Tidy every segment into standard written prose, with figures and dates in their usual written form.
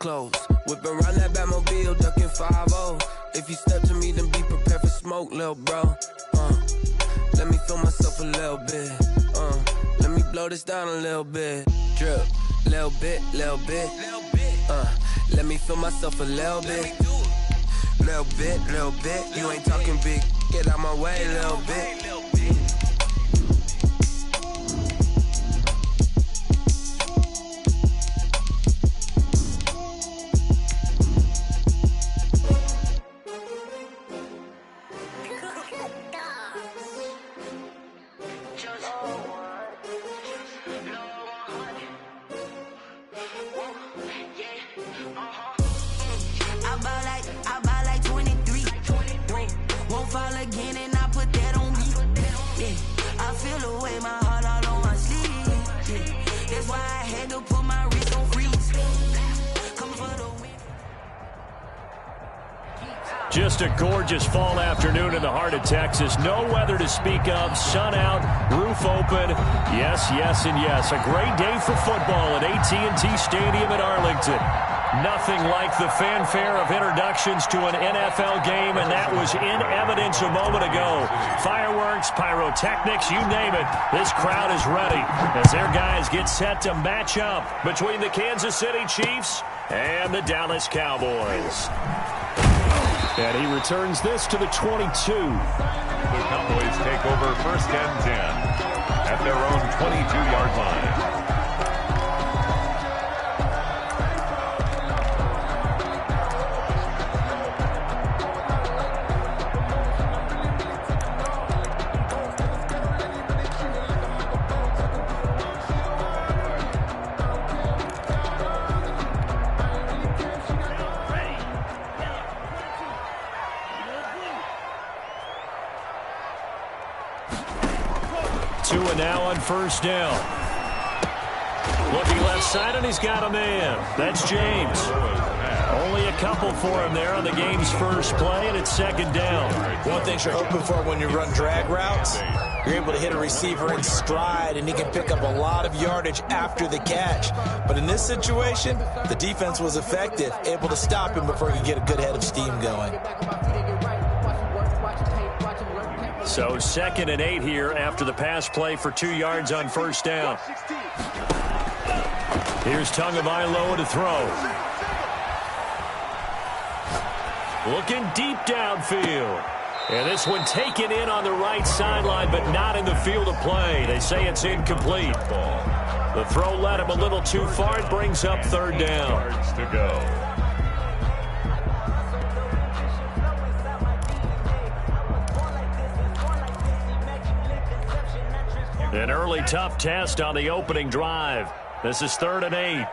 clothes. Whip around that Batmobile, ducking 5-0. If you step to me, then be prepared for smoke, lil' bro. Let me feel myself a little bit. Let me blow this down a little bit. Drip, little bit, little bit. Let me feel myself a little bit. Little bit, little bit. You ain't talking big. Get out my way, little bit. '" Just a gorgeous fall afternoon in the heart of Texas. No weather to speak of. Sun out, roof open. Yes, yes, and yes. A great day for football at AT&T Stadium in Arlington. Nothing like the fanfare of introductions to an NFL game, and that was in evidence a moment ago. Fireworks, pyrotechnics, you name it. This crowd is ready as their guys get set to match up between the Kansas City Chiefs and the Dallas Cowboys. And he returns this to the 22. The Cowboys take over 1st and 10 at their own 22-yard line. Now on 1st down. Looking left side, and he's got a man. That's James. Only a couple for him there on the game's first play, and it's 2nd down. One thing you're hoping for when you run drag routes, you're able to hit a receiver in stride, and he can pick up a lot of yardage after the catch. But in this situation, the defense was effective, able to stop him before he could get a good head of steam going. So 2nd and 8 here after the pass play for 2 yards on 1st down. Here's Tagovailoa to throw. Looking deep downfield. And this one taken in on the right sideline, but not in the field of play. They say it's incomplete. The throw led him a little too far. It brings up 3rd down. Yards to go. An early tough test on the opening drive. This is 3rd and 8.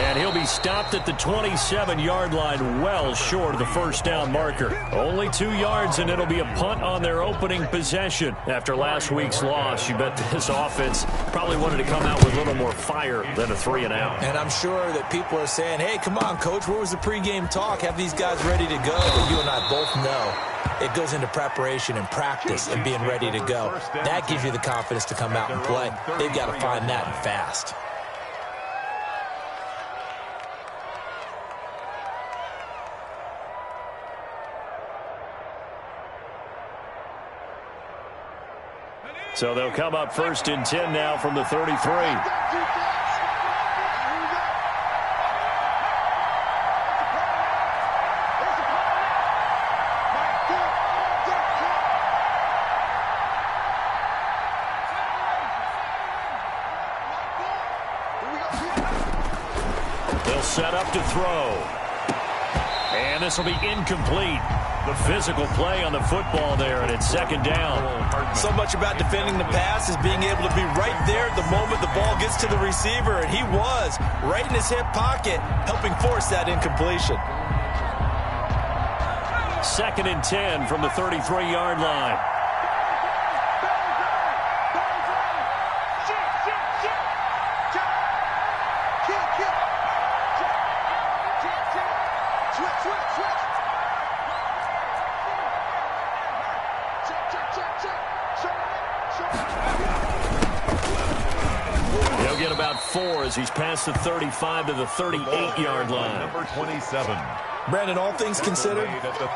And he'll be stopped at the 27-yard line, well short of the 1st down marker. Only 2 yards, and it'll be a punt on their opening possession. After last week's loss, you bet this offense probably wanted to come out with a little more fire than a 3-and-out. And I'm sure that people are saying, hey, come on, Coach, where was the pregame talk? Have these guys ready to go? But you and I both know it goes into preparation and practice and being ready to go. That gives you the confidence to come out and play. They've got to find that and fast. So they'll come up 1st and 10 now from the 33. They'll set up to throw. And this will be incomplete. The physical play on the football there, and it's 2nd down. So much about defending the pass is being able to be right there at the moment the ball gets to the receiver, and he was right in his hip pocket, helping force that incompletion. 2nd and 10 from the 33-yard line. 4 as he's past the 35 to the 38-yard line. Number 27. Brandon, all things considered,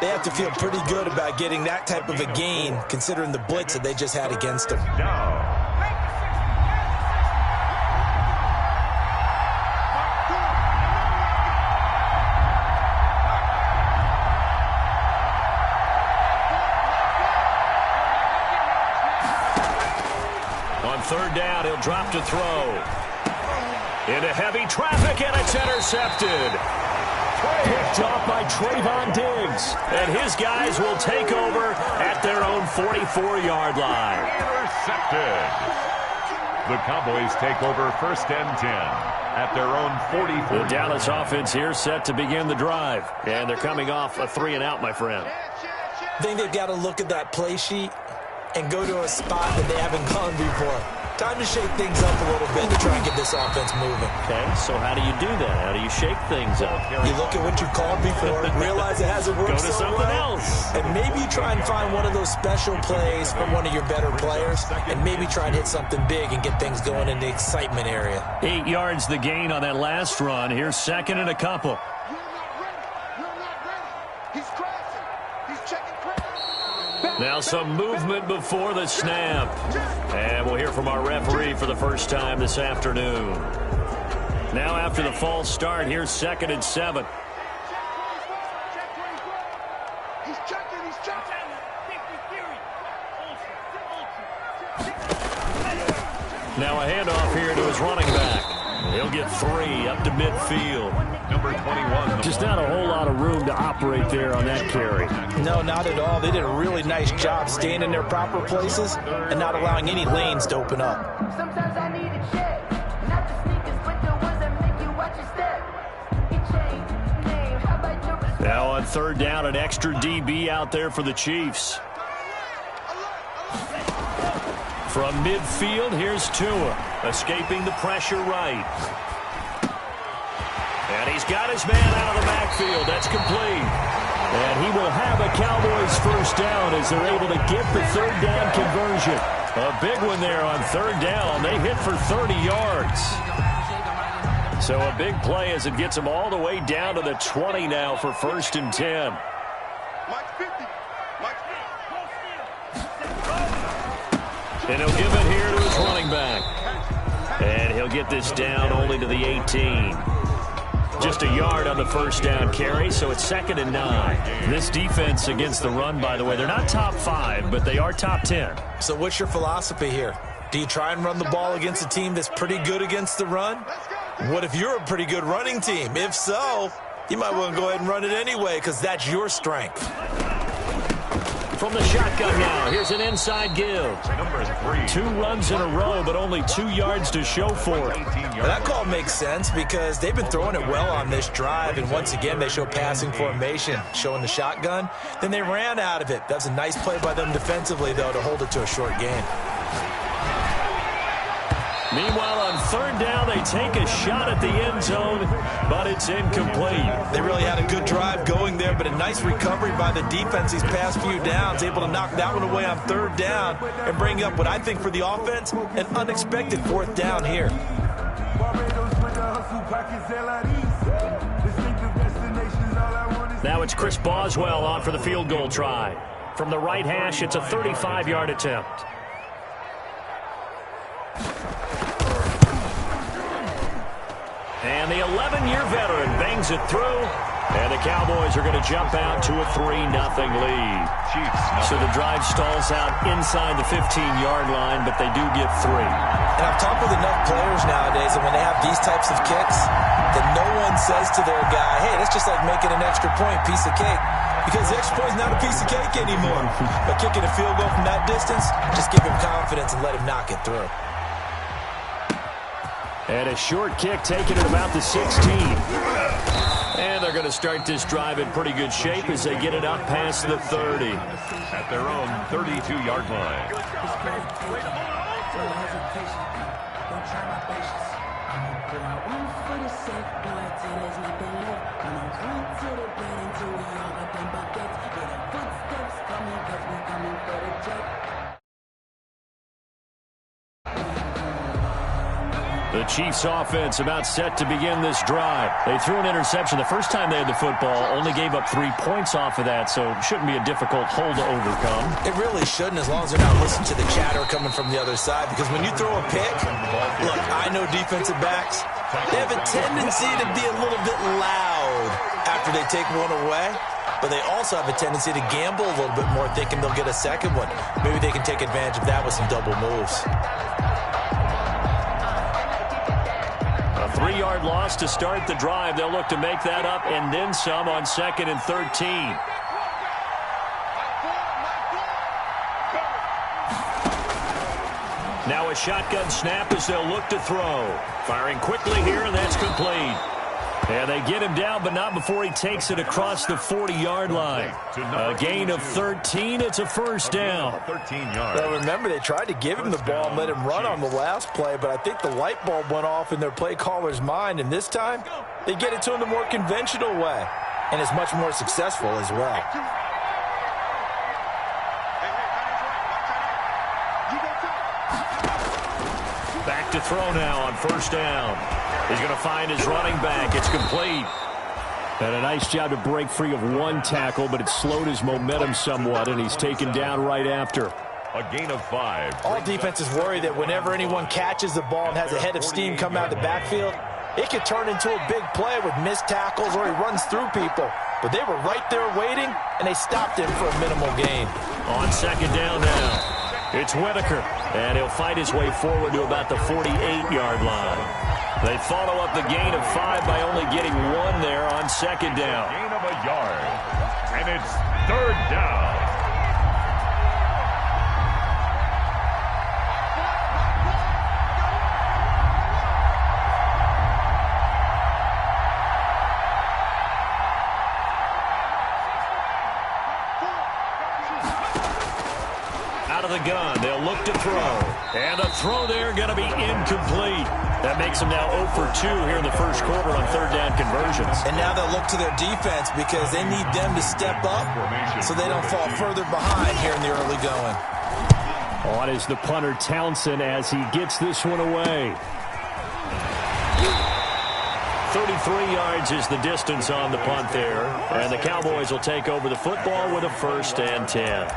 they have to feel pretty good about getting that type of a gain, considering the blitz that they just had against them. On third down, he'll drop to throw. Into heavy traffic, and it's intercepted. Picked off by Trayvon Diggs. And his guys will take over at their own 44-yard line. Intercepted. The Cowboys take over 1st and 10 at their own 44. The Dallas offense here set to begin the drive. And they're coming off a 3-and-out, my friend. I think they've got to look at that play sheet and go to a spot that they haven't gone before. Time to shake things up a little bit to try and get this offense moving. Okay, so how do you do that? How do you shake things up? You look at what you've called before, realize it hasn't worked Go to so something well, else. and maybe you try and find one of those special plays from one of your better players, and maybe try and hit something big and get things going in the excitement area. 8 yards the gain on that last run. Here's 2nd and a couple. Now some movement before the snap. And we'll hear from our referee for the first time this afternoon. Now after the false start, here's 2nd and 7. Now a handoff here to his running back. He'll get 3 up to midfield. Number 21. Just not a whole lot of room to operate there on that carry. No, not at all. They did a really nice job staying in their proper places and not allowing any lanes to open up. Sometimes I need a check, not the sneakers, but the ones that make you watch your step. It changed name, how about your respect? Now on third down, an extra DB out there for the Chiefs. From midfield, here's Tua, escaping the pressure right. And he's got his man out of the backfield. That's complete. And he will have a Cowboys first down as they're able to get the third down conversion. A big one there on third down. They hit for 30 yards. So a big play as it gets them all the way down to the 20 now for 1st and 10. And he'll give it here to his running back. And he'll get this down only to the 18. Just a yard on the first down carry, so it's 2nd and 9. This defense against the run, by the way, they're not top 5, but they are top 10. So what's your philosophy here? Do you try and run the ball against a team that's pretty good against the run? What if you're a pretty good running team? If so, you might want to go ahead and run it anyway because that's your strength. From the shotgun now, here's an inside give. Number 3. 2 runs in a row, but only 2 yards to show for it. Well, that call makes sense because they've been throwing it well on this drive, and once again they show passing formation, showing the shotgun. Then they ran out of it. That was a nice play by them defensively, though, to hold it to a short gain. Meanwhile, on third down, they take a shot at the end zone, but it's incomplete. They really had a good drive going there, but a nice recovery by the defense these past few downs, able to knock that one away on third down and bring up what I think for the offense, an unexpected 4th down here. Now it's Chris Boswell on for the field goal try. From the right hash, it's a 35-yard attempt. And the 11-year veteran bangs it through. And the Cowboys are going to jump out to a 3-0 lead. So the drive stalls out inside the 15-yard line, but they do get 3. And I've talked with enough players nowadays, and when they have these types of kicks, that no one says to their guy, hey, that's just like making an extra point, piece of cake. Because the extra point is not a piece of cake anymore. But kicking a field goal from that distance, just give him confidence and let him knock it through. And a short kick taken at about the 16. And they're going to start this drive in pretty good shape as they get it up past the 30. At their own 32-yard line. The Chiefs offense about set to begin this drive. They threw an interception the first time they had the football, only gave up 3 points off of that, so it shouldn't be a difficult hole to overcome. It really shouldn't, as long as they're not listening to the chatter coming from the other side, because when you throw a pick, look, I know defensive backs, they have a tendency to be a little bit loud after they take one away, but they also have a tendency to gamble a little bit more, thinking they'll get a second one. Maybe they can take advantage of that with some double moves. A 3-yard loss to start the drive. They'll look to make that up and then some on 2nd and 13. Now a shotgun snap as they'll look to throw. Firing quickly here, and that's complete. And they get him down, but not before he takes it across the 40-yard line. A gain of 13. It's a first down. 13 yards. Well, remember, they tried to give him the ball and let him run on the last play, but I think the light bulb went off in their play caller's mind, and this time they get it to him the more conventional way, and it's much more successful as well. Back to throw now on first down. He's going to find his running back. It's complete. And a nice job to break free of one tackle, but it slowed his momentum somewhat, and he's taken down right after. A gain of 5. All defenses worry that whenever anyone catches the ball and has a head of steam come out of the backfield, it could turn into a big play with missed tackles or he runs through people. But they were right there waiting, and they stopped him for a minimal gain. On second down now, it's Whitaker, and he'll fight his way forward to about the 48-yard line. They follow up the gain of 5 by only getting 1 there on second down. Gain of a yard, and it's 3rd down. Out of the gun, they'll look to throw. And a throw there going to be incomplete. That makes them now 0 for 2 here in the first quarter on 3rd down conversions. And now they'll look to their defense because they need them to step up so they don't fall further behind here in the early going. On is the punter Townsend as he gets this one away. 33 yards is the distance on the punt there. And the Cowboys will take over the football with a 1st and 10.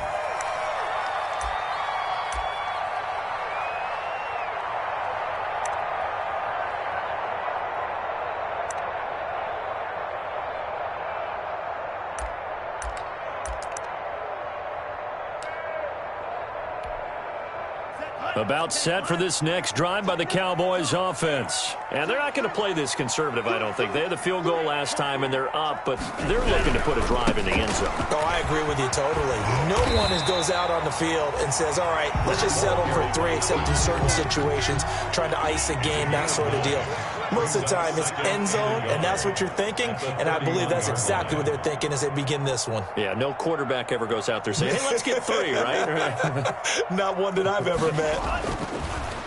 About set for this next drive by the Cowboys offense. And they're not going to play this conservative, I don't think. They had the field goal last time, and they're up, but they're looking to put a drive in the end zone. Oh, I agree with you totally. No one goes out on the field and says, all right, let's just settle for 3, except in certain situations, trying to ice a game, that sort of deal. Most of the time, it's end zone, and that's what you're thinking, and I believe that's exactly what they're thinking as they begin this one. Yeah, no quarterback ever goes out there saying, hey, let's get 3, right? Not one that I've ever met.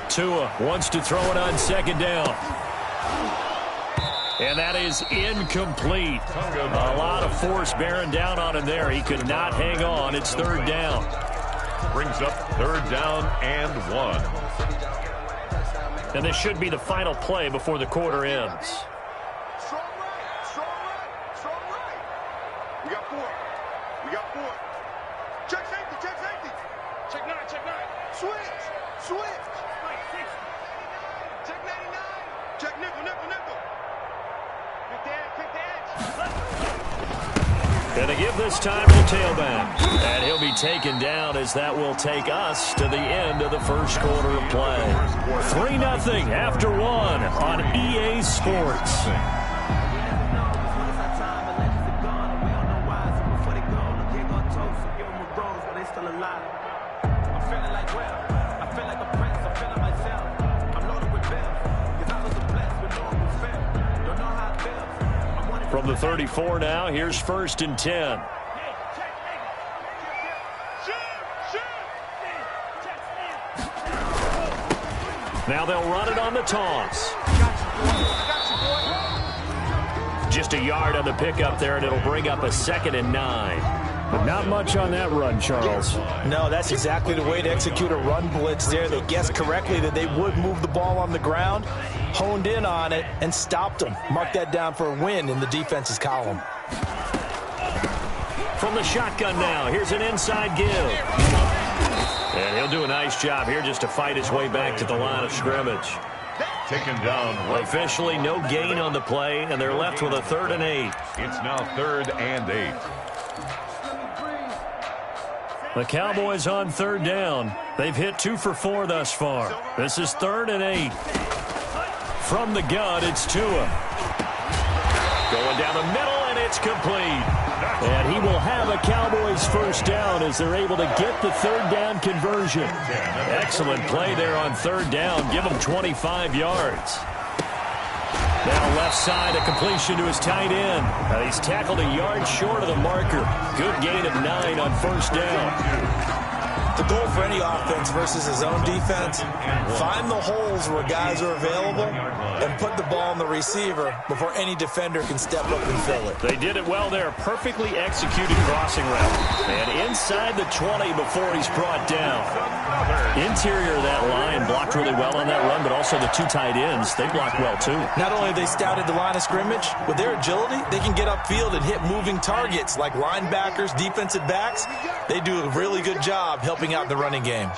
Tua wants to throw it on second down. And that is incomplete. A lot of force bearing down on him there. He could not hang on. It's 3rd down. Brings up 3rd down and 1. And this should be the final play before the quarter ends. Strong right, strong right, strong right. We got 4. We got 4. Check safety, check safety. Check 9, check 9. Switch, switch. Check 99. Check nickel, nickel, nickel. Quick the edge. And they give this time to the tailback. And he'll be taken down as that will take us to the end of the first quarter of play. 3-0 after 1 on EA Sports. From the 34 now, here's 1st and 10. Now they'll run it on the toss. Just a yard on the pickup there, and it'll bring up a 2nd and 9. But not much on that run, Charles. No, that's exactly the way to execute a run blitz there. They guessed correctly that they would move the ball on the ground, honed in on it and stopped them. Mark that down for a win in the defense's column. From the shotgun now, here's an inside give. And he'll do a nice job here just to fight his way back to the line of scrimmage. Taken down. Officially no gain on the play, and they're left with a 3rd and 8. It's now 3rd and 8. The Cowboys on 3rd down. They've hit 2 for 4 thus far. This is 3rd and 8. From the gun, it's Tua. Going down the middle, and it's complete. And he will have a Cowboys first down as they're able to get the 3rd down conversion. Excellent play there on 3rd down. Give him 25 yards. Now left side, a completion to his tight end. He's tackled a yard short of the marker. Good gain of 9 on 1st down. The goal for any offense versus his own defense, find the holes where guys are available and put the ball on the receiver before any defender can step up and fill it. They did it well there. Perfectly executed crossing route. And inside the 20 before he's brought down. Interior of that line blocked really well on that run, but also the 2 tight ends, they blocked well too. Not only have they scouted the line of scrimmage, with their agility, they can get upfield and hit moving targets like linebackers, defensive backs. They do a really good job helping out in the running game.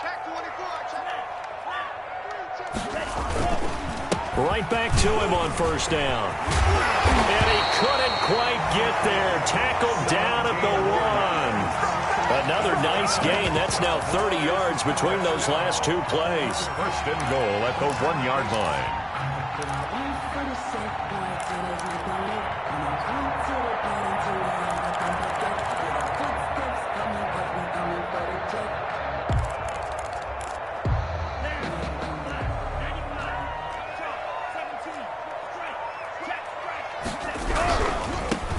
Right back to him on 1st down. And he couldn't quite get there. Tackled down at the 1. Another nice gain. That's now 30 yards between those last 2 plays. 1st and goal at the 1-yard line.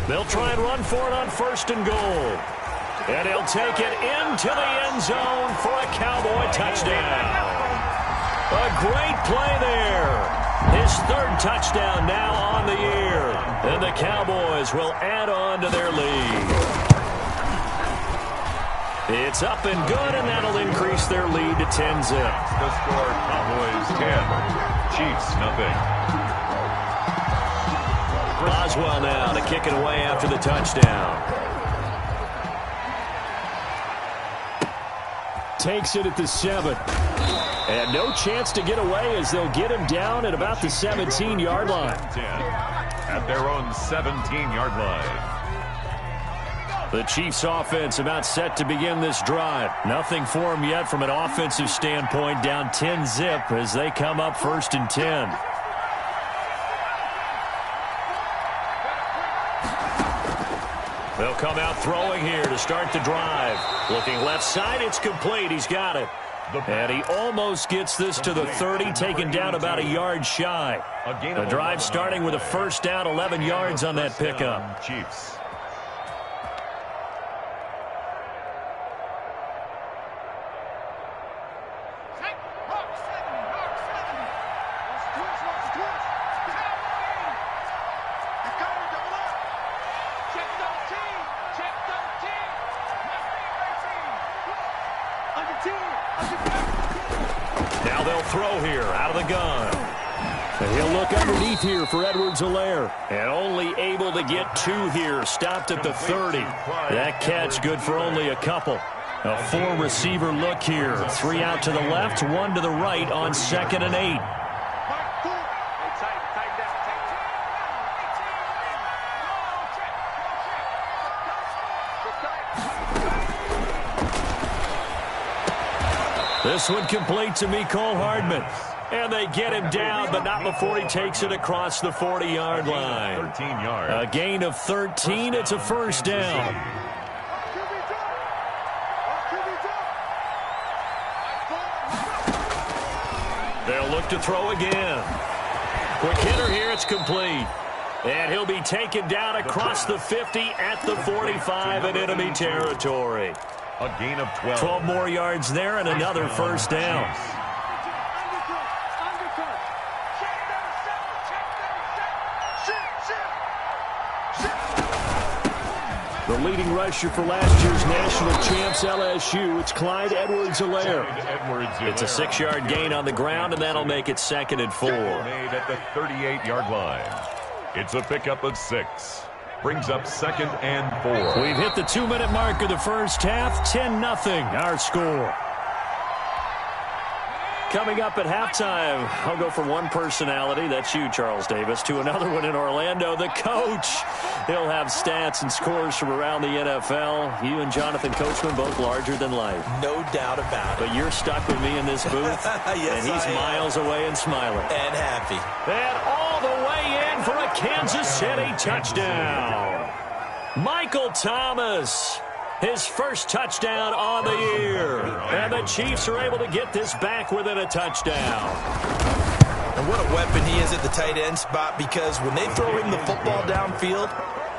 They'll try and run for it on 1st and goal. And he'll take it into the end zone for a Cowboy touchdown. A great play there. His 3rd touchdown now on the year. And the Cowboys will add on to their lead. It's up and good, and that'll increase their lead to 10-zip. The score, Cowboys 10, Chiefs nothing. Boswell now to kick it away after the touchdown. Takes it at the 7. And no chance to get away as they'll get him down at about the 17-yard line. 10 at their own 17-yard line. The Chiefs offense about set to begin this drive. Nothing for them yet from an offensive standpoint, down 10-zip as they come up 1st and 10. They'll come out throwing here to start the drive. Looking left side, it's complete. He's got it. And he almost gets this to the 30, taken down about a yard shy. The drive starting with a 1st down, 11 yards on that pickup. Chiefs. Now they'll throw here out of the gun. And he'll look underneath here for Edwards-Helaire. And only able to get 2 here. Stopped at the 30. That catch good for only a couple. A 4-receiver look here. 3 out to the left, 1 to the right on 2nd and 8. This one complete to Mecole Hardman. And they get him down, but not before he takes it across the 40-yard line. 13 yards. A gain of 13. It's a 1st down. They'll look to throw again. Quick hitter here. It's complete. And he'll be taken down across the 50 at the 45 in enemy territory. A gain of 12. 12 more yards there and another 1st down. The leading rusher for last year's national champs LSU, it's Clyde Edwards-Helaire. It's a 6-yard gain on the ground, and that'll make it 2nd and 4. Made at the 38-yard line. It's a pickup of 6. Brings up 2nd and 4. We've hit the 2-minute mark of the first half. 10-0 our score. Coming up at halftime, I'll go from one personality, that's you, Charles Davis, to another one in Orlando, the coach. He'll have stats and scores from around the NFL. You and Jonathan Coachman, both larger than life. No doubt about it. But you're stuck with me in this booth, Yes, and he's miles away and smiling. And happy. And all the way in for a Kansas City touchdown. Michael Thomas. His first touchdown on the year. And the Chiefs are able to get this back within a touchdown. And what a weapon he is at the tight end spot, because when they throw him the football downfield,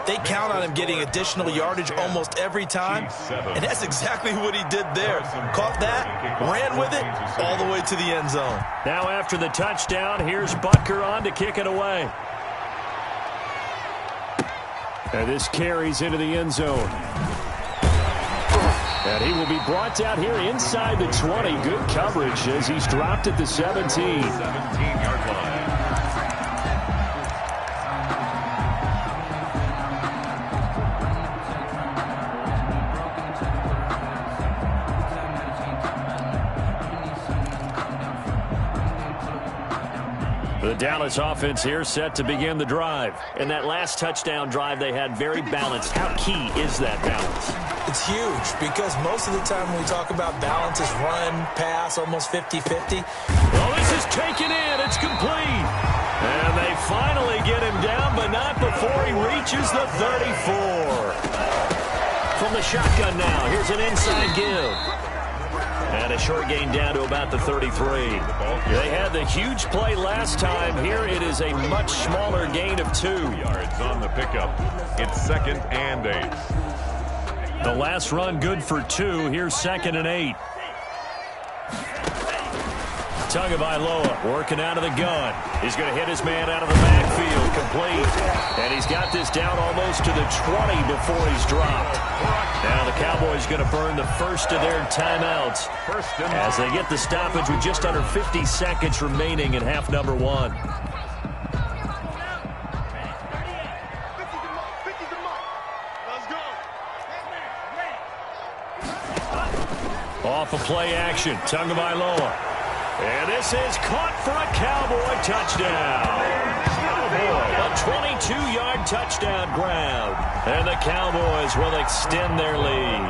they count on him getting additional yardage almost every time. And that's exactly what he did there. Caught that, ran with it, all the way to the end zone. Now after the touchdown, here's Butker on to kick it away. And this carries into the end zone. And he will be brought down here inside the 20. Good coverage as he's dropped at the 17. 17-yard line. The Dallas offense here set to begin the drive. And that last touchdown drive they had very balanced. How key is that balance? It's huge, because most of the time when we talk about balance, is run, pass, almost 50-50. Well, this is taken in. It's complete. And they finally get him down, but not before he reaches the 34. From the shotgun now, here's an inside give. And a short gain down to about the 33. They had the huge play last time. Here it is a much smaller gain of 2 yards on the pickup. It's 2nd and 8. The last run good for 2. Here's 2nd and 8. Tagovailoa working out of the gun. He's going to hit his man out of the backfield. Complete. And he's got this down almost to the 20 before he's dropped. Now the Cowboys going to burn the first of their timeouts as they get the stoppage with just under 50 seconds remaining in half number 1. Off of play action, Tagovailoa. And this is caught for a Cowboy touchdown. A 22-yard touchdown grab. And the Cowboys will extend their lead.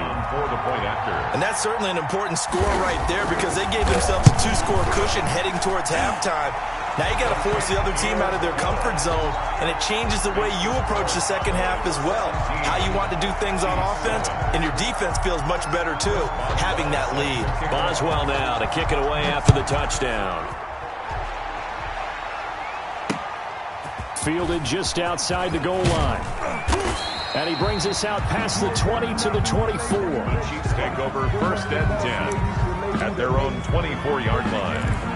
And that's certainly an important score right there, because they gave themselves a 2-score cushion heading towards halftime. Now you got to force the other team out of their comfort zone, and it changes the way you approach the second half as well. How you want to do things on offense, and your defense feels much better too, having that lead. Boswell now to kick it away after the touchdown. Fielded just outside the goal line. And he brings us out past the 20 to the 24. Chiefs take over 1st and 10 at their own 24-yard line.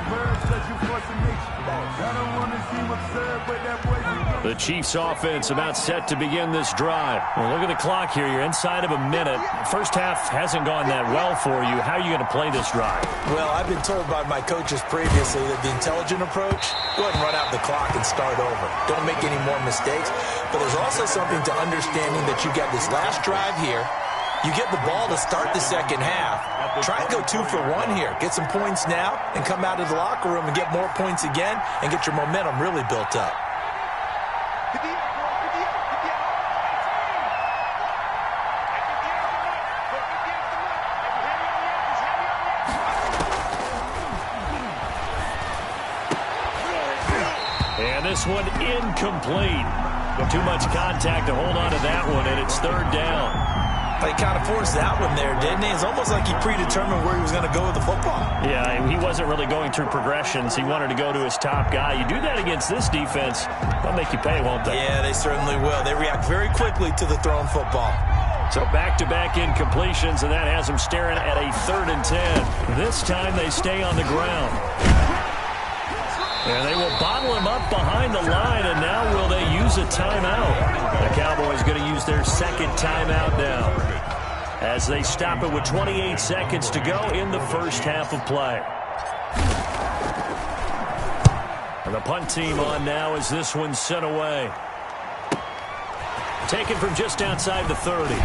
The Chiefs offense about set to begin this drive. Well, look at the clock here. You're inside of a minute. First half hasn't gone that well for you. How are you going to play this drive? Well, I've been told by my coaches previously that the intelligent approach, go ahead and run out the clock and start over. Don't make any more mistakes. But there's also something to understanding that you got this last drive here. You get the ball to start the second half. Try and go 2 for 1 here. Get some points now and come out of the locker room and get more points again and get your momentum really built up. And this one incomplete. Too much contact to hold on to that one, and it's 3rd down. He kind of forced that one there, didn't he? It's almost like he predetermined where he was going to go with the football. Yeah, he wasn't really going through progressions. He wanted to go to his top guy. You do that against this defense, they'll make you pay, won't they? Yeah, they certainly will. They react very quickly to the thrown football. So back-to-back incompletions, and that has them staring at a 3rd and 10. This time they stay on the ground. And they will bottle him up behind the line, and now will they use a timeout? The Cowboys going to use their second timeout now as they stop it with 28 seconds to go in the first half of play. And the punt team on now as this one's sent away. Taken from just outside the 30.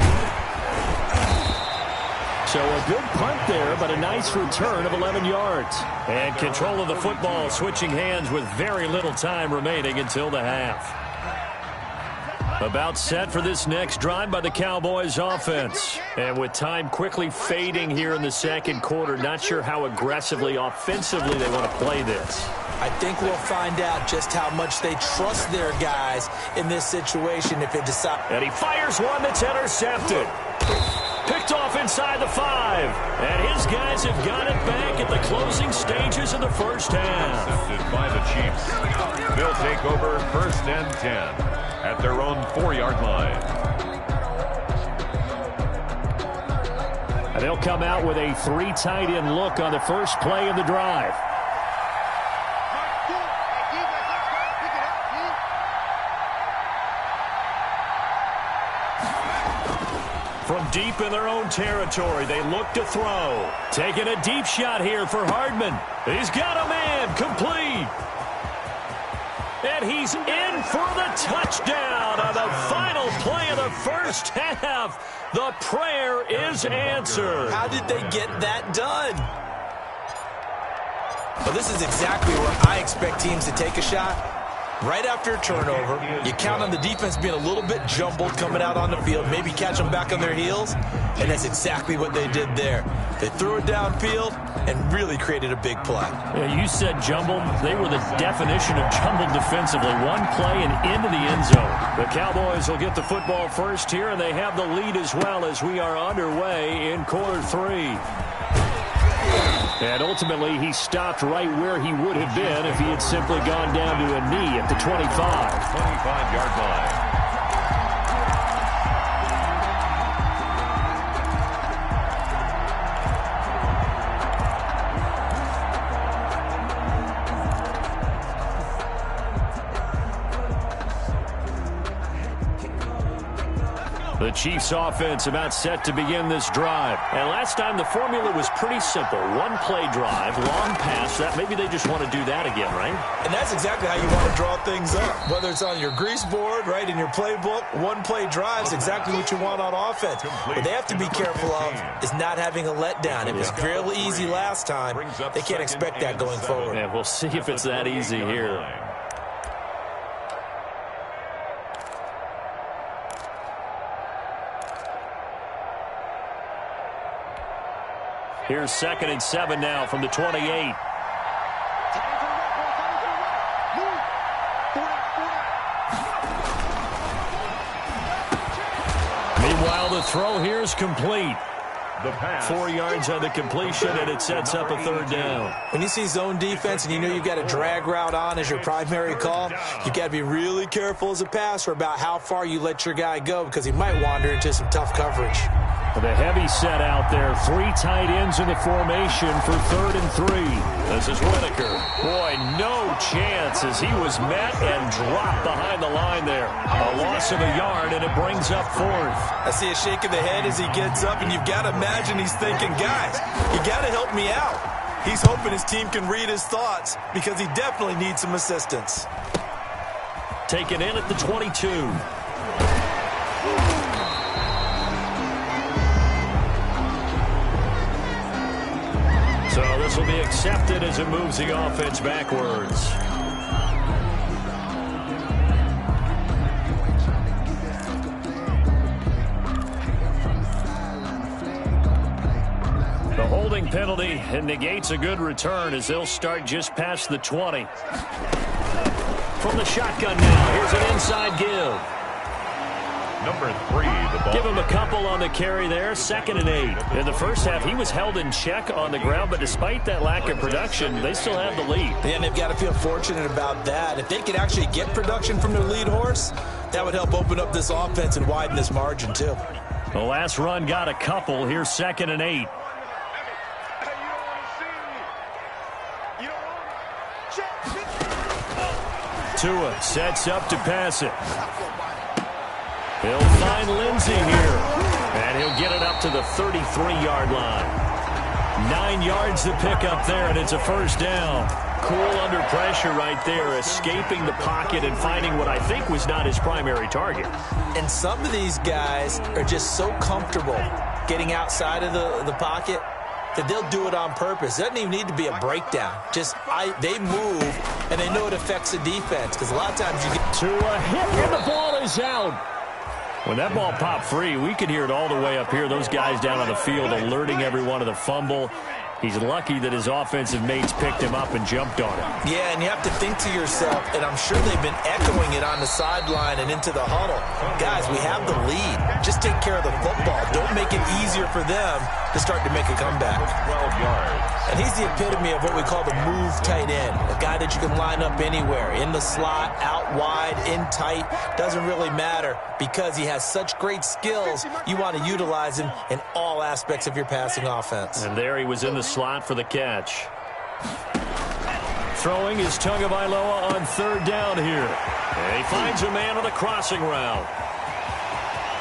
So a good punt there, but a nice return of 11 yards. And control of the football switching hands with very little time remaining until the half. About set for this next drive by the Cowboys offense. And with time quickly fading here in the second quarter, not sure how aggressively, offensively they want to play this. I think we'll find out just how much they trust their guys in this situation if it decides. And he fires one that's intercepted. Picked off inside the 5. And his guys have got it back at the closing stages of the first half. Intercepted by the Chiefs. They'll take over 1st and 10 at their own 4-yard line. And they'll come out with a 3 tight end look on the first play of the drive. From deep in their own territory, they look to throw. Taking a deep shot here for Hardman. He's got a man complete. And he's in for the touchdown on the final play of the first half. The prayer is answered. How did they get that done? Well, this is exactly where I expect teams to take a shot. Right after a turnover, you count on the defense being a little bit jumbled coming out on the field, maybe catch them back on their heels, and that's exactly what they did there. They threw it downfield and really created a big play. Yeah, you said jumbled. They were the definition of jumbled defensively. One play and into the end zone. The Cowboys will get the football first here, and they have the lead as well as we are underway in quarter 3. And ultimately, he stopped right where he would have been if he had simply gone down to a knee at the 25. 25-yard line. The Chiefs offense about set to begin this drive. And last time the formula was pretty simple. One play drive, long pass. That maybe they just want to do that again, right? And that's exactly how you want to draw things up. Whether it's on your grease board, right, in your playbook, one play drive is exactly what you want on offense. What they have to be careful of is not having a letdown. It was fairly easy last time. They can't expect that going forward. Yeah, we'll see if it's that easy here. Here's 2nd and 7 now from the 28. Meanwhile, the throw here is complete. 4 yards on the completion, and it sets up a 3rd down. When you see zone defense and you know you've got a drag route on as your primary call, you've got to be really careful as a passer about how far you let your guy go because he might wander into some tough coverage. The heavy set out there. 3 tight ends in the formation for 3rd and 3. This is Whitaker. Boy, no chance as he was met and dropped behind the line there. A loss of a yard, and it brings up 4th. I see a shake of the head as he gets up, and you've got to imagine he's thinking, guys, you got to help me out. He's hoping his team can read his thoughts because he definitely needs some assistance. Taken in at the 22. So this will be accepted as it moves the offense backwards. The holding penalty negates a good return as they'll start just past the 20. From the shotgun now, here's an inside give. Number 3, the ball. Give him a couple on the carry there. 2nd and 8. In the first half, he was held in check on the ground, but despite that lack of production, they still have the lead. And they've got to feel fortunate about that. If they could actually get production from their lead horse, that would help open up this offense and widen this margin, too. The last run got a couple. Here's 2nd and 8. Tua sets up to pass it. He'll find Lindsey here. And he'll get it up to the 33-yard line. 9 yards to pick up there, and it's a first down. Cool under pressure right there, escaping the pocket and finding what I think was not his primary target. And some of these guys are just so comfortable getting outside of the pocket that they'll do it on purpose. It doesn't even need to be a breakdown. They move, and they know it affects the defense, because a lot of times you get to a hit, and the ball is out. When that ball popped free, we could hear it all the way up here. Those guys down on the field alerting everyone of the fumble. He's lucky that his offensive mates picked him up and jumped on him. Yeah, and you have to think to yourself, and I'm sure they've been echoing it on the sideline and into the huddle. Guys, we have the lead. Just take care of the football. Don't make it easier for them to start to make a comeback. 12 yards. And he's the epitome of what we call the move tight end, a guy that you can line up anywhere, in the slot, out wide, in tight, doesn't really matter, because he has such great skills. You want to utilize him in all aspects of your passing offense. And there he was in the slot for the catch. Throwing is Tagovailoa on third down here. And he finds a man on the crossing route.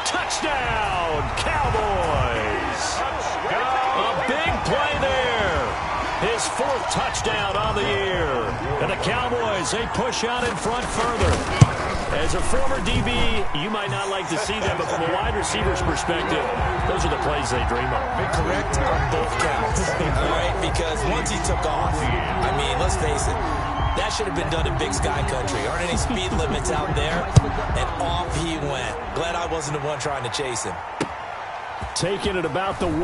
Touchdown, Cowboys! A big play there. His 4th touchdown on the year. And the Cowboys, they push out in front further. As a former DB, you might not like to see that, but from a wide receiver's perspective, those are the plays they dream of. Correct on both counts, all right? Because once he took off, I mean, let's face it, that should have been done in Big Sky Country. Aren't any speed limits out there? And off he went. Glad I wasn't the one trying to chase him. Taking it about the 1.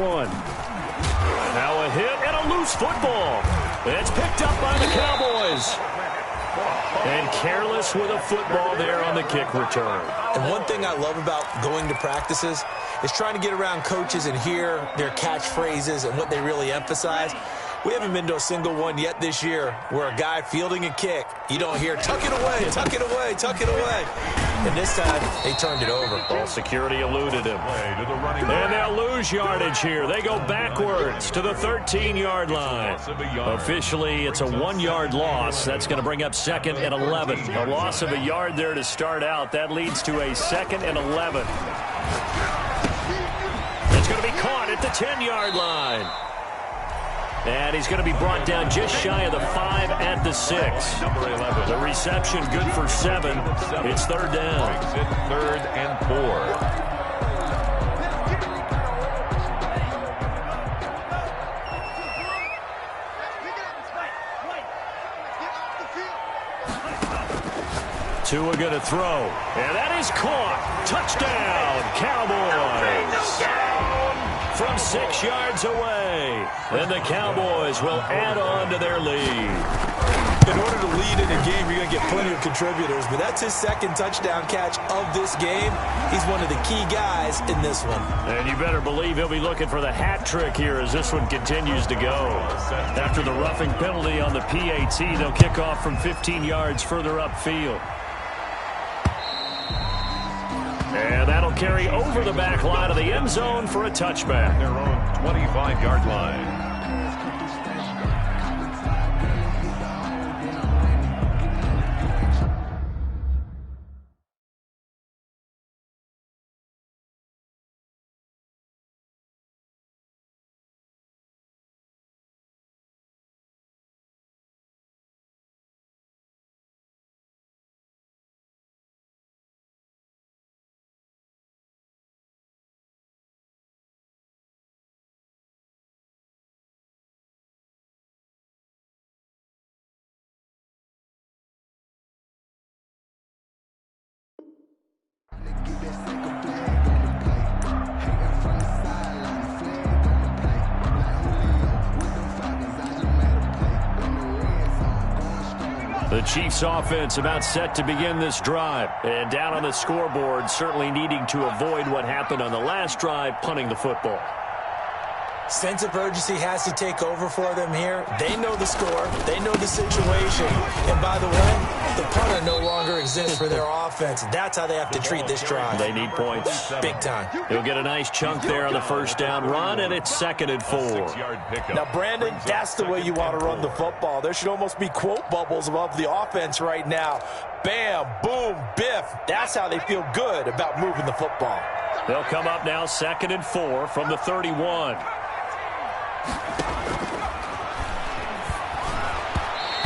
Now a hit and a loose football. It's picked up by the Cowboys. And careless with a football there on the kick return. And one thing I love about going to practices is trying to get around coaches and hear their catchphrases and what they really emphasize. We haven't been to a single one yet this year where a guy fielding a kick, you don't hear, tuck it away, tuck it away, tuck it away. And this time, they turned it over. Ball security eluded him. And they'll lose yardage here. They go backwards to the 13-yard line. Officially, it's a 1-yard loss. That's going to bring up 2nd and 11. A loss of a yard there to start out. That leads to a 2nd and 11. It's going to be caught at the 10-yard line. And he's going to be brought down just shy of the 5 at the 6. Number 11. The reception good for 7. It's third down. Makes it 3rd and 4. Tua going to throw. And that is caught. Touchdown, Cowboys. From 6 yards away. And the Cowboys will add on to their lead. In order to lead in a game, you're going to get plenty of contributors. But that's his 2nd touchdown catch of this game. He's one of the key guys in this one. And you better believe he'll be looking for the hat trick here as this one continues to go. After the roughing penalty on the PAT, they'll kick off from 15 yards further upfield. And that'll carry over the back line of the end zone for a touchback. Their own 25-yard line. The Chiefs offense about set to begin this drive. And down on the scoreboard, certainly needing to avoid what happened on the last drive, punting the football. Sense of urgency has to take over for them here. They know the score. They know the situation. And by the way, The punter no longer exists for their offense. That's how they have to treat this drive. They need points. Big time. He'll get a nice chunk there on the first down run, and it's 2nd and 4. Now, Brandon, that's the way you want to run the football. There should almost be quote bubbles above the offense right now. Bam, boom, biff. That's how they feel good about moving the football. They'll come up now 2nd and 4 from the 31.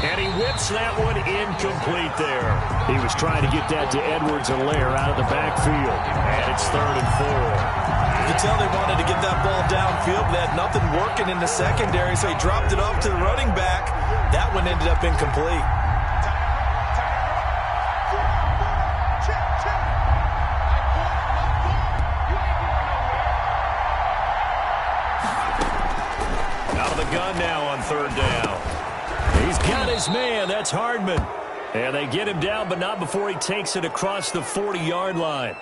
And he whips that one incomplete there. He was trying to get that to Edwards-Helaire out of the backfield. And it's 3rd and 4. You can tell they wanted to get that ball downfield. They had nothing working in the secondary, so he dropped it off to the running back. That one ended up incomplete. Out of the gun now on 3rd down. He's got his man. That's Hardman. And they get him down, but not before he takes it across the 40-yard line.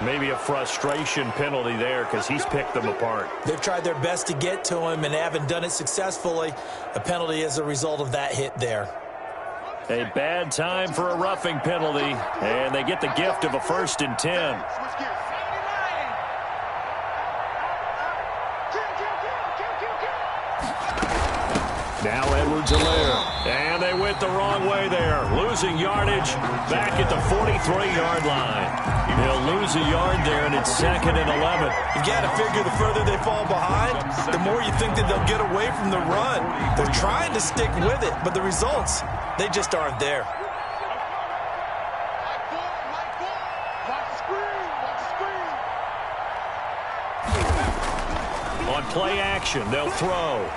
Maybe a frustration penalty there because he's picked them apart. They've tried their best to get to him and haven't done it successfully. A penalty as a result of that hit there. A bad time for a roughing penalty, and they get the gift of a 1st and 10. Now Edwards-Helaire, and they went the wrong way there. Losing yardage back at the 43-yard line. They'll lose a yard there, and it's 2nd and 11. You got to figure the further they fall behind, the more you think that they'll get away from the run. They're trying to stick with it, but the results, they just aren't there. On play action, they'll throw.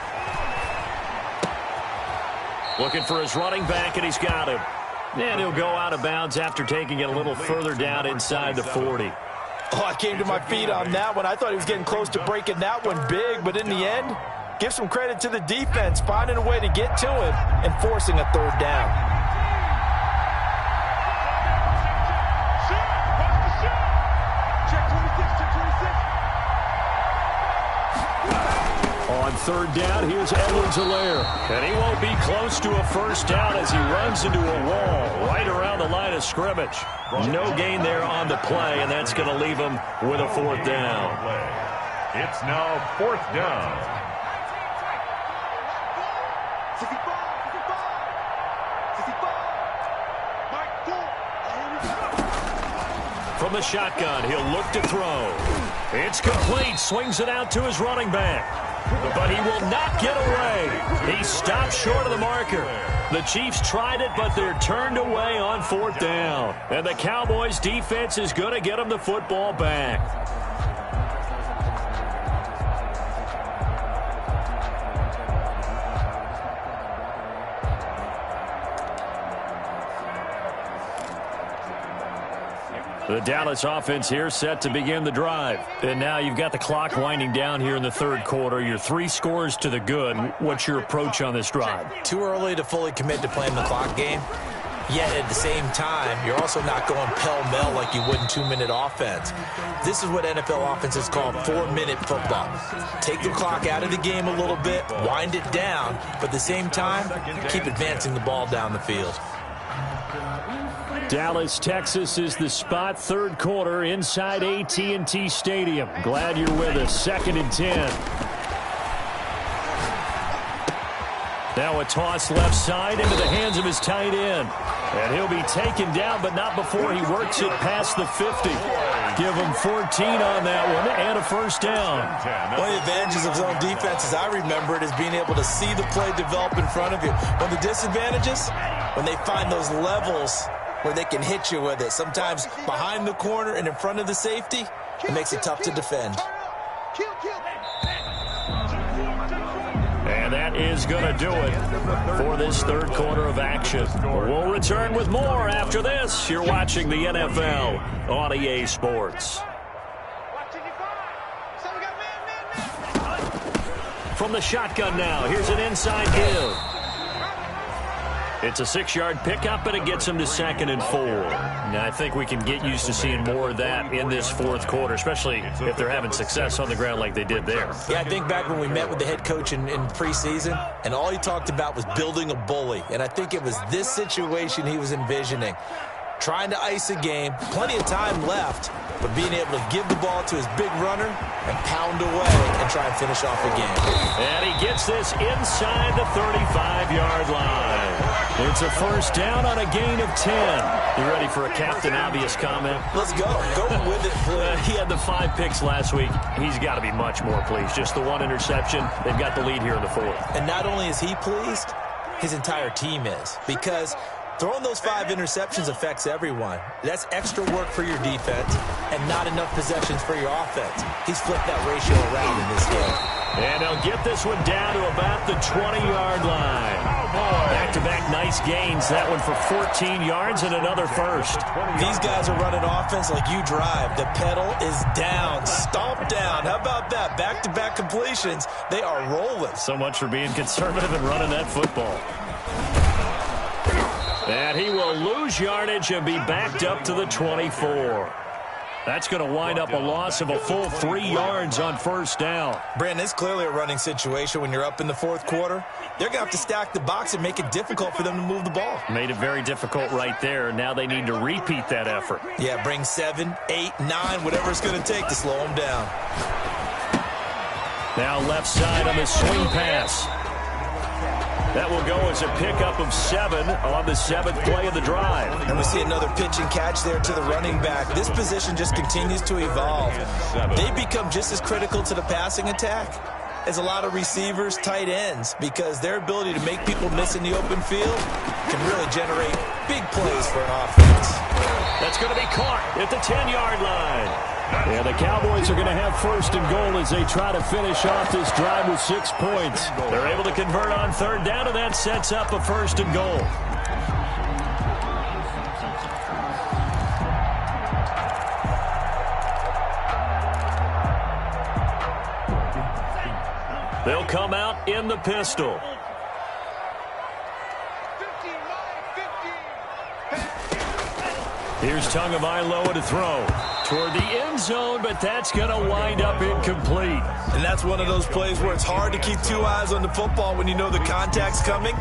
Looking for his running back, and he's got him. And he'll go out of bounds after taking it a little further down inside the 40. Oh, I came to my feet on that one. I thought he was getting close to breaking that one big, but in the end, give some credit to the defense, finding a way to get to him and forcing a 3rd down. On 3rd down, here's Edwards-Helaire. And he won't be close to a 1st down as he runs into a wall right around the line of scrimmage. No gain there on the play, and that's going to leave him with a 4th down. It's now 4th down. From the shotgun, he'll look to throw. It's complete. Swings it out to his running back. But he will not get away. He stopped short of the marker. The Chiefs tried it, but they're turned away on 4th down. And the Cowboys' defense is going to get them the football back. The Dallas offense here set to begin the drive. And now you've got the clock winding down here in the 3rd quarter. You're 3 scores to the good. What's your approach on this drive? Too early to fully commit to playing the clock game. Yet at the same time, you're also not going pell-mell like you would in 2-minute offense. This is what NFL offenses call 4-minute football. Take the clock out of the game a little bit, wind it down, but at the same time, keep advancing the ball down the field. Dallas, Texas is the spot. 3rd quarter inside AT&T Stadium. Glad you're with us. 2nd and 10. Now a toss left side into the hands of his tight end. And he'll be taken down, but not before he works it past the 50. Give him 14 on that one and a 1st down. One of the advantages of zone defense, as I remember it, is being able to see the play develop in front of you. One of the disadvantages, when they find those levels where they can hit you with it. Sometimes behind the corner and in front of the safety, it makes it tough to defend. And that is going to do it for this 3rd quarter of action. We'll return with more after this. You're watching the NFL on EA Sports. From the shotgun now, here's an inside give. It's a 6-yard pickup, and it gets them to 2nd and 4. Now, I think we can get used to seeing more of that in this fourth quarter, especially if they're having success on the ground like they did there. Yeah, I think back when we met with the head coach in preseason, and all he talked about was building a bully. And I think it was this situation he was envisioning. Trying to ice a game, plenty of time left, but being able to give the ball to his big runner and pound away and try and finish off a game. And he gets this inside the 35-yard line. It's a first down on a gain of 10. You ready for a Captain Obvious comment? Let's go. Go with it, please. He had the 5 picks last week. He's got to be much more pleased. Just the 1 interception. They've got the lead here in the 4th. And not only is he pleased, his entire team is. Because throwing those 5 interceptions affects everyone. That's extra work for your defense and not enough possessions for your offense. He's flipped that ratio around in this game. And they'll get this one down to about the 20-yard line. Back-to-back nice gains. That one for 14 yards and another first. These guys are running offense like you drive. The pedal is down, stomp down. How about that? Back-to-back completions. They are rolling. So much for being conservative and running that football. And he will lose yardage and be backed up to the 24. That's going to wind up a loss of a full 3 yards on first down. Brandon, it's clearly a running situation when you're up in the fourth quarter. They're going to have to stack the box and make it difficult for them to move the ball. Made it very difficult right there. Now they need to repeat that effort. Yeah, bring 7, 8, 9, whatever it's going to take to slow them down. Now left side on the swing pass. That will go as a pickup of 7 on the 7th play of the drive. And we see another pitch and catch there to the running back. This position just continues to evolve. They become just as critical to the passing attack as a lot of receivers, tight ends, because their ability to make people miss in the open field can really generate big plays for an offense. That's going to be caught at the 10-yard line. Yeah, the Cowboys are going to have first and goal as they try to finish off this drive with 6 points. They're able to convert on third down, and that sets up a first and goal. They'll come out in the pistol. Here's Tagovailoa to throw toward the end zone, but that's going to wind up incomplete. And that's one of those plays where it's hard to keep 2 eyes on the football when you know the contact's coming,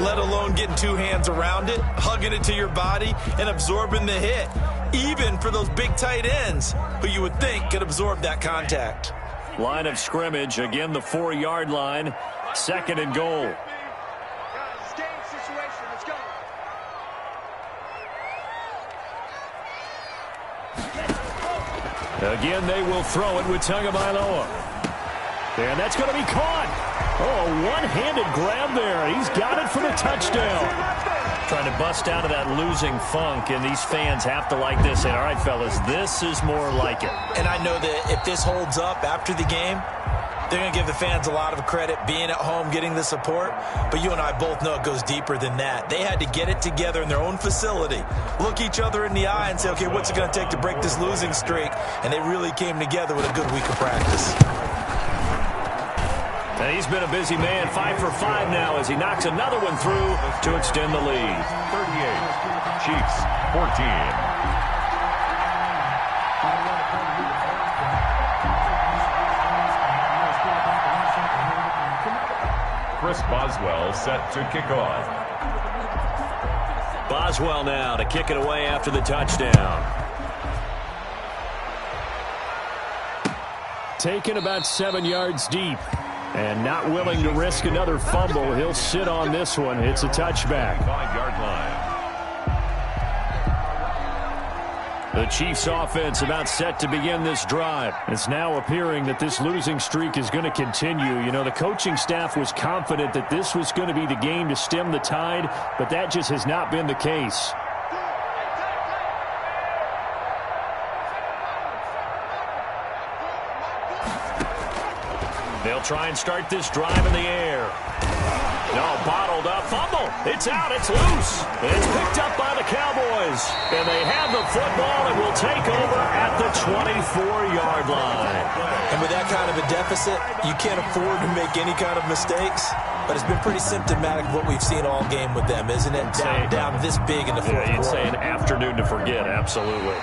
let alone getting 2 hands around it, hugging it to your body, and absorbing the hit, even for those big tight ends who you would think could absorb that contact. Line of scrimmage, again the 4-yard line, 2nd and goal. Again, they will throw it with Tagovailoa. And that's going to be caught. Oh, one-handed grab there. He's got it for the touchdown. Trying to bust out of that losing funk, and these fans have to like this. And, all right, fellas, this is more like it. And I know that if this holds up after the game, they're going to give the fans a lot of credit being at home, getting the support. But you and I both know it goes deeper than that. They had to get it together in their own facility, look each other in the eye and say, okay, what's it going to take to break this losing streak? And they really came together with a good week of practice. And he's been a busy man, 5 for 5 now as he knocks another one through to extend the lead. 38, Chiefs 14. Chris Boswell set to kick off. Boswell now to kick it away after the touchdown. Taken about 7 yards deep. And not willing to risk another fumble. He'll sit on this one. It's a touchback. 5-yard line. The Chiefs offense about set to begin this drive. It's now appearing that this losing streak is going to continue. You know, the coaching staff was confident that this was going to be the game to stem the tide, but that just has not been the case. They'll try and start this drive in the air. No, bottled up. Fumble fumble. It's out. It's loose. It's picked up by the Cowboys. And they have the football and will take over at the 24-yard line. And with that kind of a deficit, you can't afford to make any kind of mistakes. But it's been pretty symptomatic of what we've seen all game with them, isn't it? Down this big in the fourth quarter. You'd say an afternoon to forget, absolutely.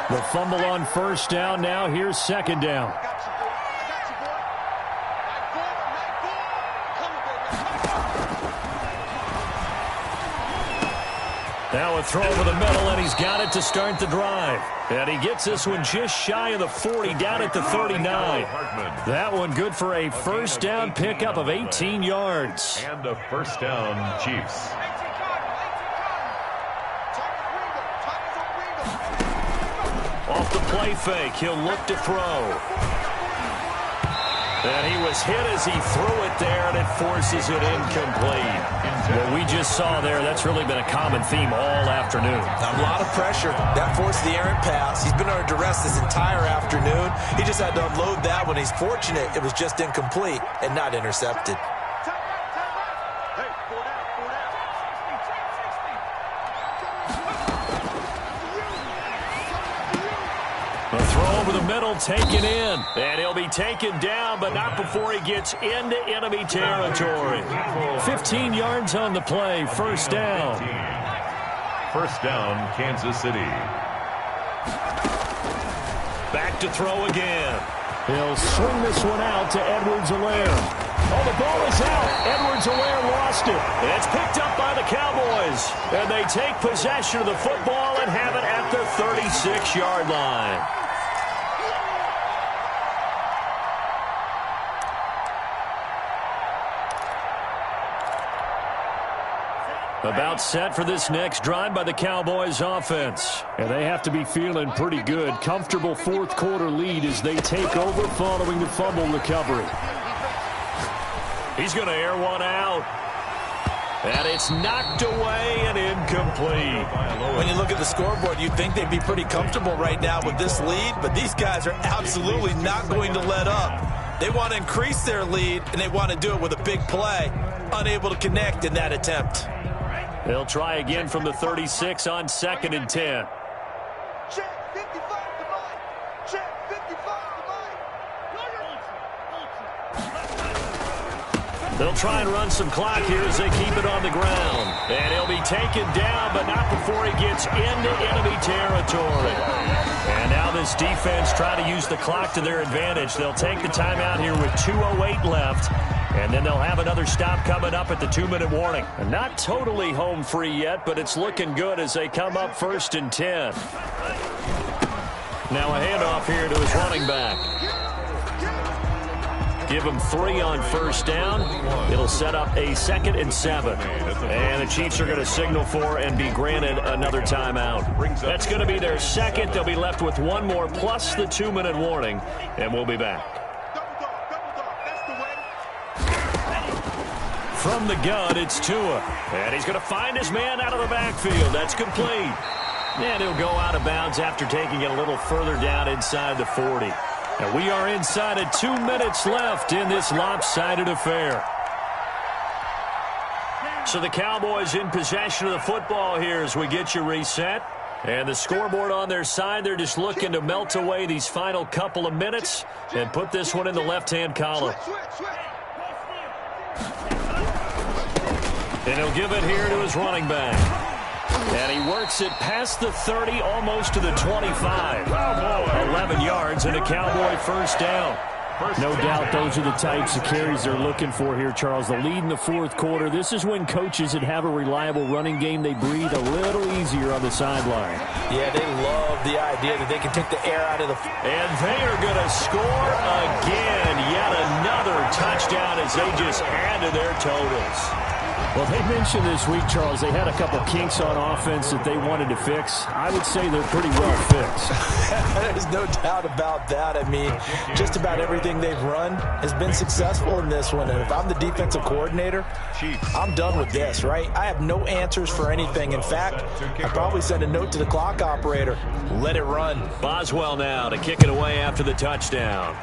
The fumble on first down. Now here's second down. Now a throw over the middle, and he's got it to start the drive. And he gets this one just shy of the 40, down at the 39. That one good for a first down pickup of 18 yards. And a first down, Chiefs. Off the play fake, he'll look to throw. And he was hit as he threw it there, and it forces it incomplete. What we just saw there, that's really been a common theme all afternoon. A lot of pressure. That forced the errant pass. He's been under duress this entire afternoon. He just had to unload that one. He's fortunate it was just incomplete and not intercepted. A throw over the middle, taken in. And he'll be taken down, but not before he gets into enemy territory. 15 yards on the play, first down. First down, Kansas City. Back to throw again. He'll swing this one out to Edwards-Helaire. Oh, the ball is out. Edwards-Helaire lost it. It's picked up by the Cowboys. And they take possession of the football and have it at the 36-yard line. About set for this next drive by the Cowboys offense. And they have to be feeling pretty good. Comfortable fourth quarter lead as they take over following the fumble recovery. He's going to air one out. And it's knocked away and incomplete. When you look at the scoreboard, you'd think they'd be pretty comfortable right now with this lead, but these guys are absolutely not going to let up. They want to increase their lead, and they want to do it with a big play. Unable to connect in that attempt. They'll try again from the 36 on 2nd and 10. Check 55 to mine. Check 55 to mine. They'll try and run some clock here as they keep it on the ground. And he'll be taken down, but not before he gets into enemy territory. And now this defense trying to use the clock to their advantage. They'll take the timeout here with 2:08 left. And then they'll have another stop coming up at the 2-minute warning. And not totally home free yet, but it's looking good as they come up 1st and 10. Now a handoff here to his running back. Give him 3 on first down. It'll set up a 2nd and 7. And the Chiefs are going to signal for and be granted another timeout. That's going to be their second. They'll be left with 1 more plus the 2-minute warning. And we'll be back. From the gun, it's Tua. And he's going to find his man out of the backfield. That's complete. And he'll go out of bounds after taking it a little further down inside the 40. And we are inside of 2 minutes left in this lopsided affair. So the Cowboys in possession of the football here as we get you reset. And the scoreboard on their side, they're just looking to melt away these final couple of minutes and put this one in the left-hand column. And he'll give it here to his running back. And he works it past the 30, almost to the 25. 11 yards and a Cowboy first down. No doubt those are the types of carries they're looking for here, Charles. The lead in the fourth quarter. This is when coaches that have a reliable running game, they breathe a little easier on the sideline. Yeah, they love the idea that they can take the air out of the... And they are going to score again. Yet another touchdown as they just add to their totals. Well, they mentioned this week, Charles, they had a couple kinks on offense that they wanted to fix. I would say they're pretty well fixed. There's no doubt about that. I mean, just about everything they've run has been successful in this one. And if I'm the defensive coordinator, I'm done with this, right? I have no answers for anything. In fact, I'd probably send a note to the clock operator. Let it run. Boswell now to kick it away after the touchdown.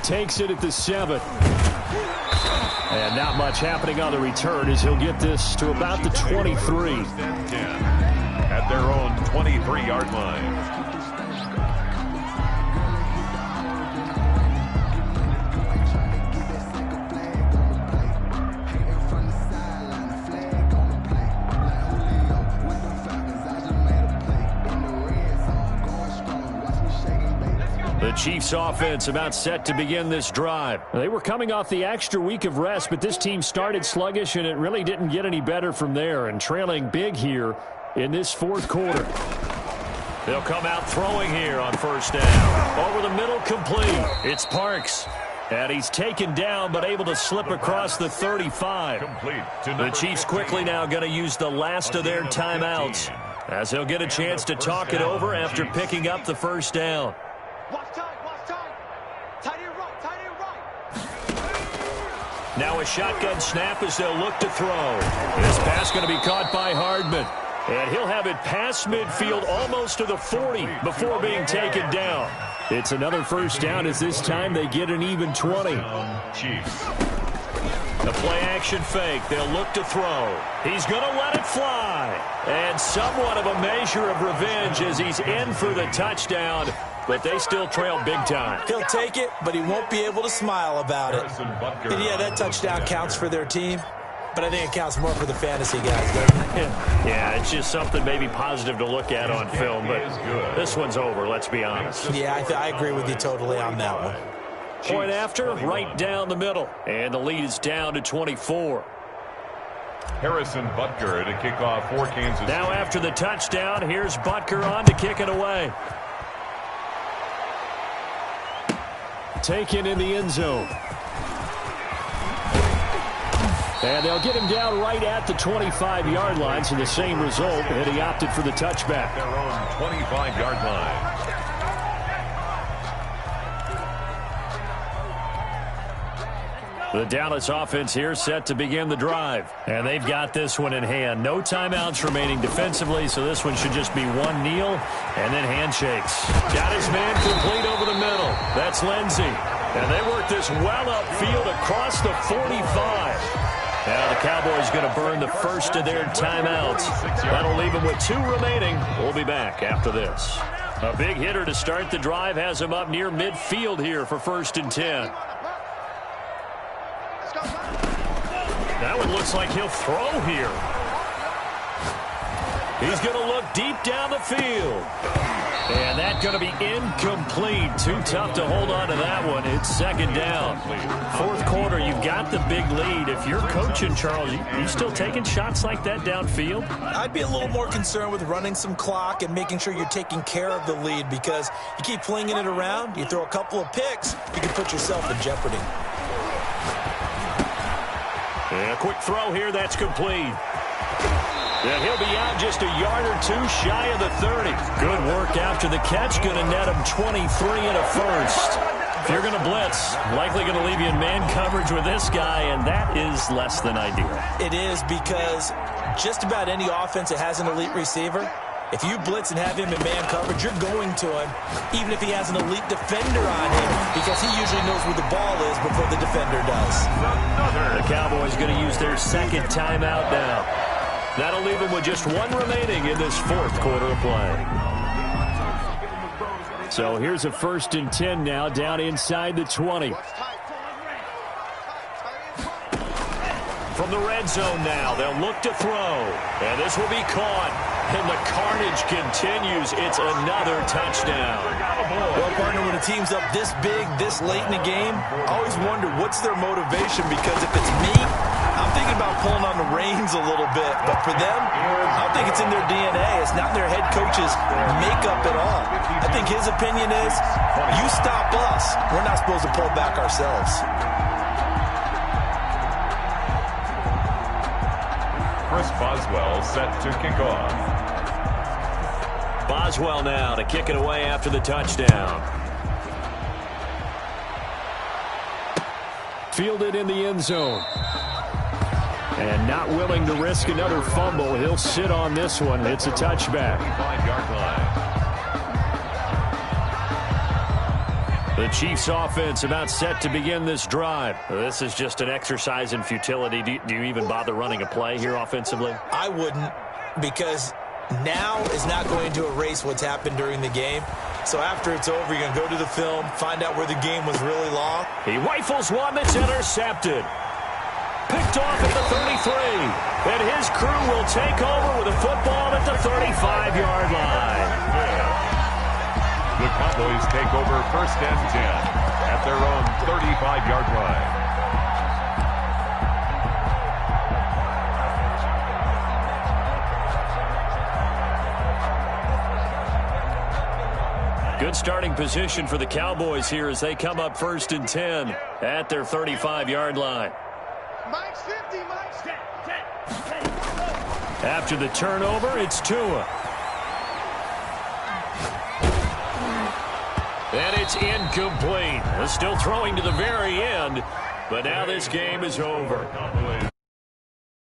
Takes it at the 7. And not much happening on the return as he'll get this to about the 23. At their own 23-yard line. The Chiefs offense about set to begin this drive. They were coming off the extra week of rest, but this team started sluggish, and it really didn't get any better from there, and trailing big here in this fourth quarter. They'll come out throwing here on first down. Over the middle, complete. It's Parks. And he's taken down, but able to slip across the 35. The Chiefs quickly now going to use the last of their timeouts, as they'll get a chance to talk it over after picking up the first down. Watch time. Tight end right. Now a shotgun snap as they'll look to throw. This pass going to be caught by Hardman. And he'll have it past midfield almost to the 40 before being taken down. It's another first down as this time they get an even 20. Chiefs. The play action fake. They'll look to throw. He's going to let it fly. And somewhat of a measure of revenge as he's in for the touchdown. But they still trail big time. He'll take it, but he won't be able to smile about it. And yeah, that touchdown counts for their team, but I think it counts more for the fantasy guys, doesn't it? Yeah, it's just something maybe positive to look at on film, but this one's over, let's be honest. Yeah, I agree with you totally on that one. Point after, right down the middle. And the lead is down to 24. Harrison Butker to kick off for Kansas City. Now after the touchdown, here's Butker on to kick it away. Taken in the end zone. And they'll get him down right at the 25-yard line, so the same result, and he opted for the touchback. Their own 25-yard line. The Dallas offense here set to begin the drive. And they've got this one in hand. No timeouts remaining defensively, so this one should just be one kneel and then handshakes. Got his man complete over the middle. That's Lindsey. And they work this well upfield across the 45. Now the Cowboys going to burn the first of their timeouts. That'll leave them with 2 remaining. We'll be back after this. A big hitter to start the drive has him up near midfield here for 1st and 10. That one looks like he'll throw here. He's going to look deep down the field. And that's going to be incomplete. Too tough to hold on to that one. It's 2nd down. 4th quarter, you've got the big lead. If you're coaching, Charles, you still taking shots like that downfield? I'd be a little more concerned with running some clock and making sure you're taking care of the lead, because you keep flinging it around, you throw a couple of picks, you can put yourself in jeopardy. And a quick throw here, that's complete. And he'll be out just a yard or 2 shy of the 30. Good work after the catch. Going to net him 23 and a first. If you're going to blitz, likely going to leave you in man coverage with this guy, and that is less than ideal. It is, because just about any offense that has an elite receiver, if you blitz and have him in man coverage, you're going to him, even if he has an elite defender on him, because he usually knows where the ball is before the defender does. The Cowboys going to use their 2nd timeout now. That'll leave them with just 1 remaining in this 4th quarter of play. So here's a 1st and 10 now, down inside the 20. From the red zone now, they'll look to throw. And this will be caught. And the carnage continues. It's another touchdown. Well, partner, when a team's up this big, this late in the game, I always wonder what's their motivation, because if it's me, I'm thinking about pulling on the reins a little bit. But for them, I don't think it's in their DNA. It's not in their head coach's makeup at all. I think his opinion is, you stop us, we're not supposed to pull back ourselves. Chris Boswell set to kick off. Boswell now to kick it away after the touchdown. Fielded in the end zone. And not willing to risk another fumble. He'll sit on this one. It's a touchback. 5-yard line. The Chiefs offense about set to begin this drive. This is just an exercise in futility. Do you even bother running a play here offensively? I wouldn't, because now is not going to erase what's happened during the game. So after it's over, you're going to go to the film, find out where the game was really long. He rifles one that's intercepted. Picked off at the 33. And his crew will take over with a football at the 35-yard line. The Cowboys take over 1st and 10 at their own 35-yard line. Good starting position for the Cowboys here as they come up 1st and 10 at their 35-yard line. Mike's 50, Mike's 10. After the turnover, it's Tua. And it's incomplete. Still throwing to the very end, but now this game is over.